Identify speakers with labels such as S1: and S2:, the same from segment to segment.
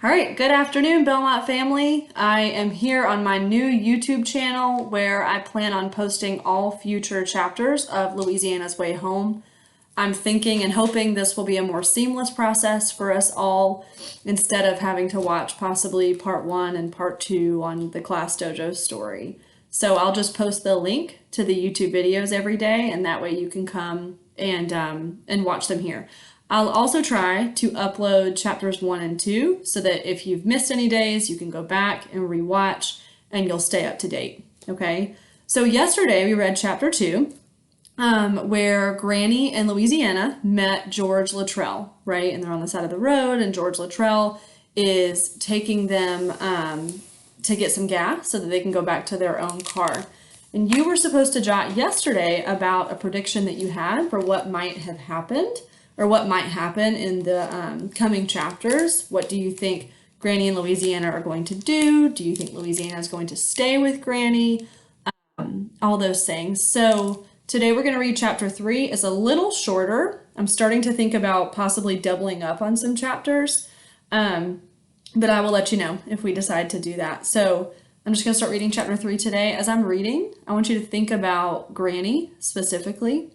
S1: All right, good afternoon, Belmont family. I am here on my new YouTube channel where I plan on posting all future chapters of Louisiana's Way Home. I'm thinking and hoping this will be a more seamless process for us all instead of having to watch possibly part one and part two on the Class Dojo story. So I'll just post the link to the YouTube videos every day, and that way you can come and watch them here. I'll also try to upload chapters 1 and 2 so that if you've missed any days, you can go back and rewatch and you'll stay up to date. Okay, so yesterday we read chapter 2, where Granny and Louisiana met George Luttrell, right? And they're on the side of the road, and George Luttrell is taking them to get some gas so that they can go back to their own car. And you were supposed to jot yesterday about a prediction that you had for what might have happened or what might happen in the coming chapters. What do you think Granny and Louisiana are going to do? Do you think Louisiana is going to stay with Granny? All those things. So today we're going to read chapter 3. It's a little shorter. I'm starting to think about possibly doubling up on some chapters, but I will let you know if we decide to do that. So I'm just going to start reading chapter 3 today. As I'm reading, I want you to think about Granny specifically,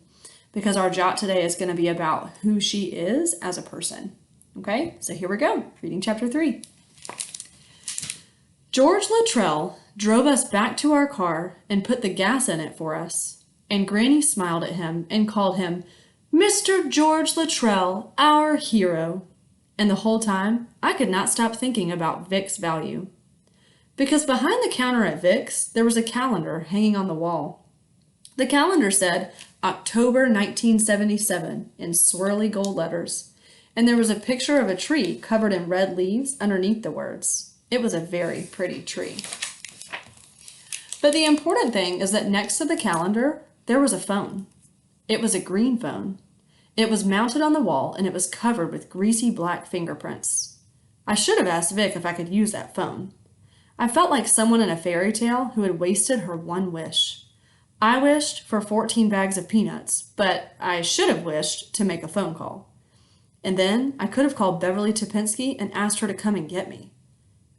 S1: because our jot today is going to be about who she is as a person. Okay, so here we go, reading chapter 3. George Luttrell drove us back to our car and put the gas in it for us. And Granny smiled at him and called him Mr. George Luttrell, our hero. And the whole time, I could not stop thinking about Vic's value. Because behind the counter at Vic's, there was a calendar hanging on the wall. The calendar said October 1977 in swirly gold letters, and there was a picture of a tree covered in red leaves underneath the words. It was a very pretty tree. But the important thing is that next to the calendar, there was a phone. It was a green phone. It was mounted on the wall, and it was covered with greasy black fingerprints. I should have asked Vic if I could use that phone. I felt like someone in a fairy tale who had wasted her one wish. I wished for 14 bags of peanuts, but I should have wished to make a phone call. And then I could have called Beverly Topinski and asked her to come and get me.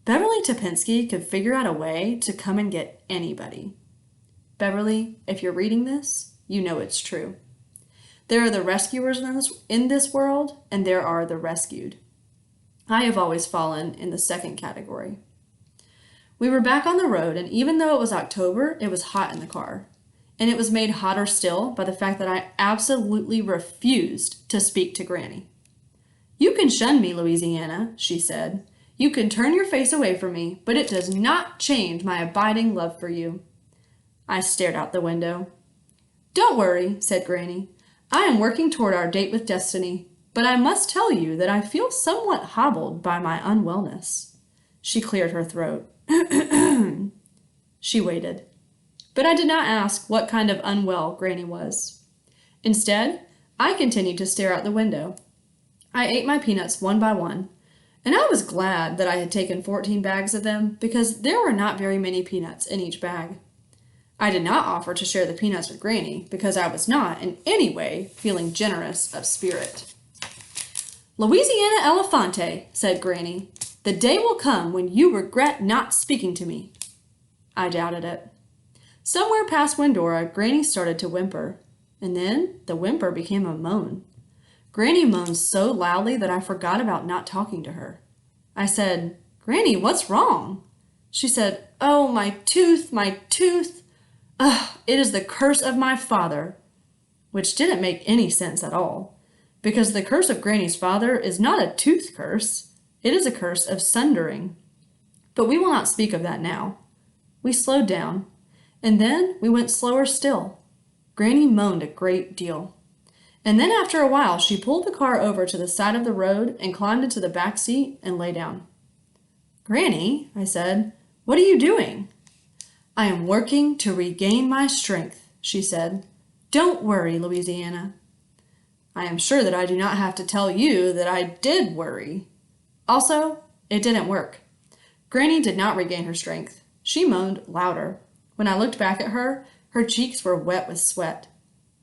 S1: Beverly Topinski could figure out a way to come and get anybody. Beverly, if you're reading this, you know it's true. There are the rescuers in this world, and there are the rescued. I have always fallen in the second category. We were back on the road, and even though it was October, it was hot in the car. And it was made hotter still by the fact that I absolutely refused to speak to Granny. You can shun me, Louisiana, she said. You can turn your face away from me, but it does not change my abiding love for you. I stared out the window. Don't worry, said Granny. I am working toward our date with Destiny, but I must tell you that I feel somewhat hobbled by my unwellness. She cleared her throat. She waited. But I did not ask what kind of unwell Granny was. Instead, I continued to stare out the window. I ate my peanuts one by one, and I was glad that I had taken 14 bags of them because there were not very many peanuts in each bag. I did not offer to share the peanuts with Granny because I was not in any way feeling generous of spirit. Louisiana Elefante, said Granny, the day will come when you regret not speaking to me. I doubted it. Somewhere past Windora, Granny started to whimper, and then the whimper became a moan. Granny moaned so loudly that I forgot about not talking to her. I said, Granny, what's wrong? She said, oh, my tooth, my tooth. Ugh, it is the curse of my father, which didn't make any sense at all, because the curse of Granny's father is not a tooth curse. It is a curse of sundering. But we will not speak of that now. We slowed down. And then we went slower still. Granny moaned a great deal. And then after a while, she pulled the car over to the side of the road and climbed into the back seat and lay down. Granny, I said, what are you doing? I am working to regain my strength, she said. Don't worry, Louisiana. I am sure that I do not have to tell you that I did worry. Also, it didn't work. Granny did not regain her strength. She moaned louder. When I looked back at her, her cheeks were wet with sweat.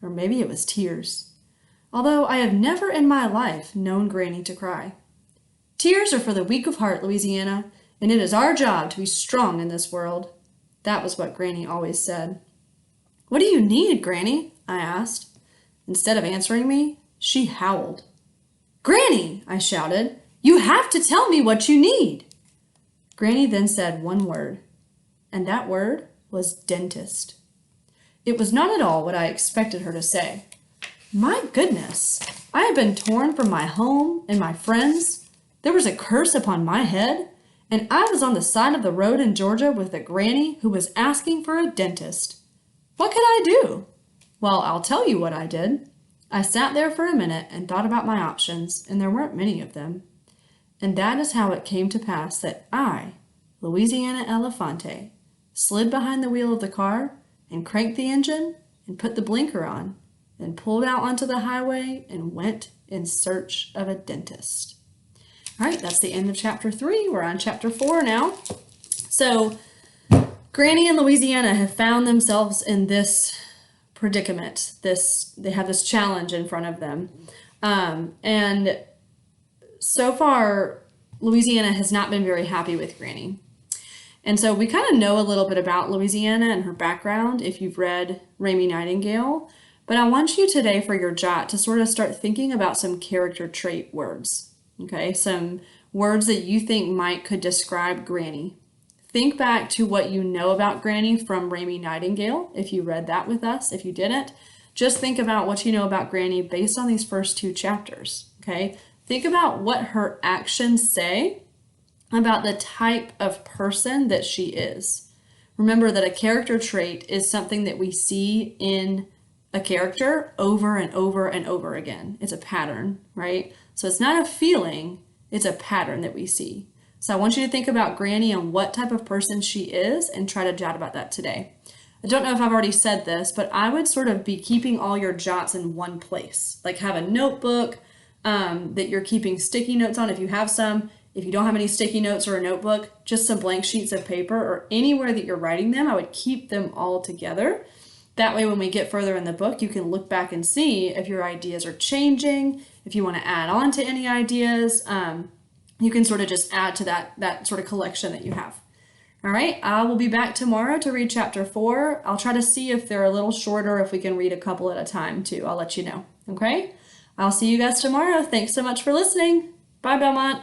S1: Or maybe it was tears. Although I have never in my life known Granny to cry. Tears are for the weak of heart, Louisiana, and it is our job to be strong in this world. That was what Granny always said. What do you need, Granny? I asked. Instead of answering me, she howled. Granny, I shouted, you have to tell me what you need. Granny then said one word, and that word was dentist. It was not at all what I expected her to say. My goodness, I had been torn from my home and my friends. There was a curse upon my head, and I was on the side of the road in Georgia with a granny who was asking for a dentist. What could I do? Well, I'll tell you what I did. I sat there for a minute and thought about my options, and there weren't many of them. And that is how it came to pass that I, Louisiana Elefante, slid behind the wheel of the car and cranked the engine and put the blinker on, then pulled out onto the highway and went in search of a dentist. All right, that's the end of chapter 3. We're on chapter 4 now. So Granny and Louisiana have found themselves in this predicament. They have this challenge in front of them. And so far, Louisiana has not been very happy with Granny. And so we kind of know a little bit about Louisiana and her background if you've read Raymie Nightingale. But I want you today for your jot to sort of start thinking about some character trait words. Okay, some words that you think could describe Granny. Think back to what you know about Granny from Raymie Nightingale, if you read that with us. If you didn't, just think about what you know about Granny based on these first 2 chapters, okay? Think about what her actions say about the type of person that she is. Remember that a character trait is something that we see in a character over and over and over again. It's a pattern, right? So it's not a feeling, it's a pattern that we see. So I want you to think about Granny and what type of person she is and try to jot about that today. I don't know if I've already said this, but I would sort of be keeping all your jots in one place. Like have a notebook that you're keeping sticky notes on if you have some. If you don't have any sticky notes or a notebook, just some blank sheets of paper or anywhere that you're writing them, I would keep them all together. That way when we get further in the book, you can look back and see if your ideas are changing, if you want to add on to any ideas. You can sort of just add to that sort of collection that you have. All right, I will be back tomorrow to read chapter 4. I'll try to see if they're a little shorter, if we can read a couple at a time too. I'll let you know, okay? I'll see you guys tomorrow. Thanks so much for listening. Bye, Belmont.